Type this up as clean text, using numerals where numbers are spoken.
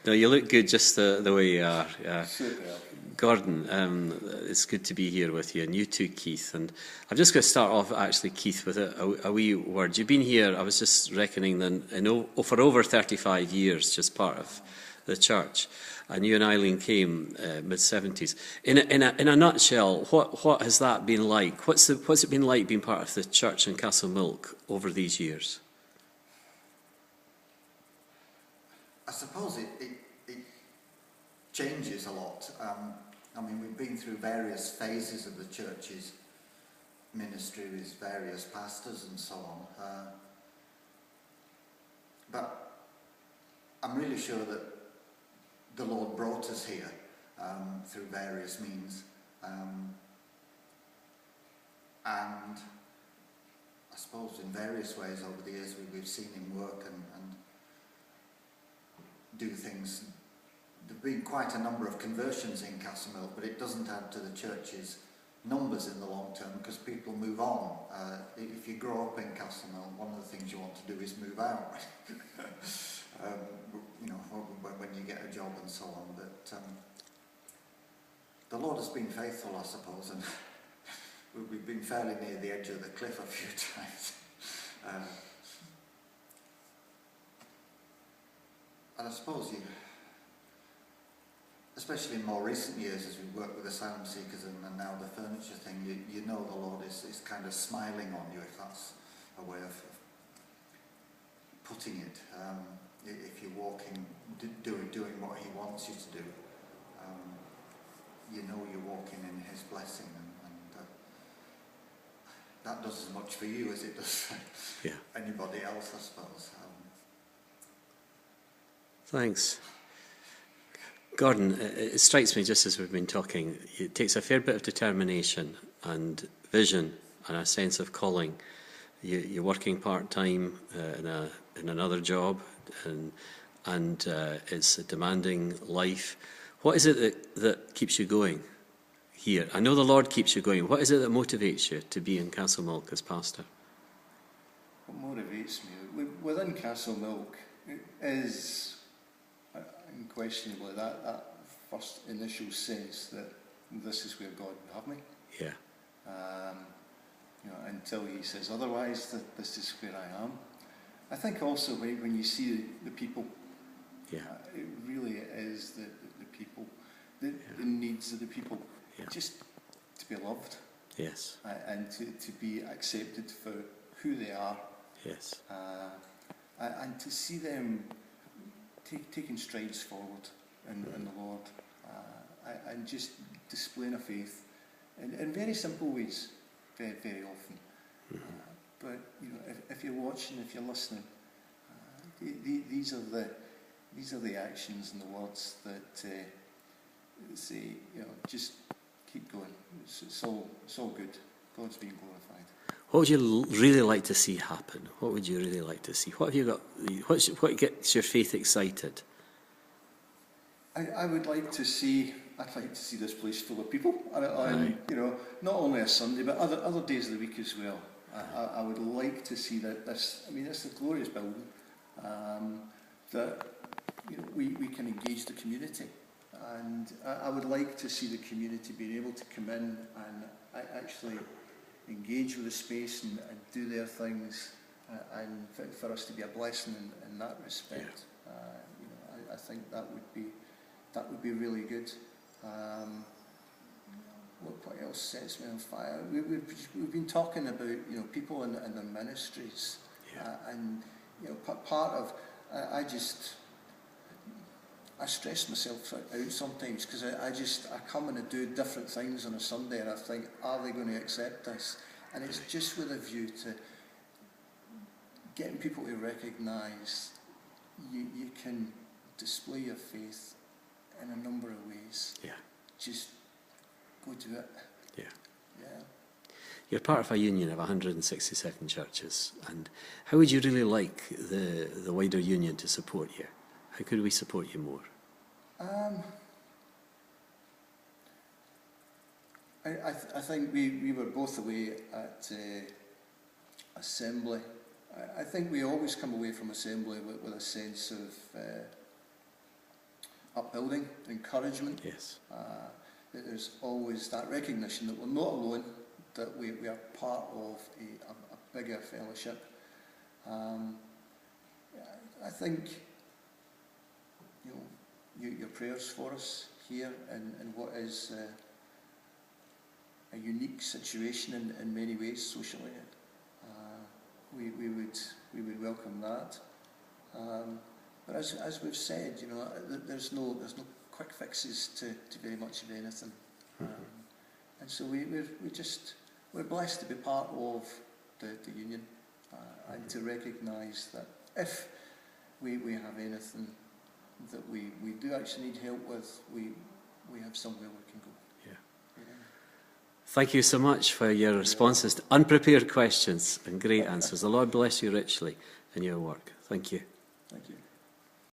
No, you look good just the way you are. Superb. Gordon, it's good to be here with you, and you too, Keith. And I'm just going to start off, actually, Keith, with a wee word. You've been here, I was just reckoning, for over 35 years, just part of the church. And you and Eileen came mid-70s. In a nutshell, what has that been like? What's it been like being part of the church in Castlemilk over these years? I suppose it changes a lot. I mean, we've been through various phases of the church's ministry with various pastors and so on. But I'm really sure that the Lord brought us here through various means. And I suppose in various ways over the years we've seen him work and do things. There have been quite a number of conversions in Castlemilk, but it doesn't add to the church's numbers in the long term because people move on. If you grow up in Castlemilk, one of the things you want to do is move out. When you get a job and so on. But the Lord has been faithful, I suppose, and we've been fairly near the edge of the cliff a few times. And I suppose especially in more recent years as we work with asylum seekers and now the furniture thing, you know the Lord is kind of smiling on you, if that's a way of putting it. If you're walking, doing what he wants you to do, you know you're walking in his blessing, and that does as much for you as it does for anybody else, I suppose. Thanks. Gordon, it strikes me just as we've been talking, it takes a fair bit of determination and vision and a sense of calling. You're working part-time in another job, and it's a demanding life. What is it that keeps you going here? I know the Lord keeps you going. What is it that motivates you to be in Castlemilk as pastor? What motivates me within Castlemilk is unquestionably that first initial sense that this is where God would have me. Yeah. Until he says otherwise, that this is where I am. I think also when you see the people, it really is the people, the needs of the people, just to be loved. Yes. And to be accepted for who they are. Yes. And to see them taking strides forward in the Lord, and just displaying a faith in very simple ways, very, very often. But if you're watching, if you're listening, these are the actions and the words that say, just keep going. It's all good. God's being glorified. What would you really like to see happen? What would you really like to see? What have you got? What gets your faith excited? I'd like to see this place full of people. Not only a Sunday, but other days of the week as well. I would like to see that this. I mean, it's a glorious building. That we can engage the community, and I would like to see the community being able to come in and actually engage with the space and do their things, and for us to be a blessing in that respect. I think that would be really good. What else sets me on fire? We've been talking about people in their ministries, and part of I stress myself out sometimes because I come and I do different things on a Sunday and I think, are they going to accept this? And it's just with a view to getting people to recognise you can display your faith in a number of ways. Yeah. Just go do it. Yeah. Yeah. You're part of a union of 167 churches, and how would you really like the wider union to support you? How could we support you more? I think we were both away at Assembly. I think we always come away from Assembly with a sense of upbuilding, encouragement. Yes. That there's always that recognition that we're not alone, that we are part of a bigger fellowship. I think, your prayers for us here in what is a unique situation in many ways socially, we would welcome that. But as we've said, there's no quick fixes to very much of anything, and so we're blessed to be part of the union, and to recognise that if we have anything that we do actually need help with, we have somewhere we can go. Thank you so much for your responses to unprepared questions and great answers. The Lord bless you richly in your work. Thank you. Thank you.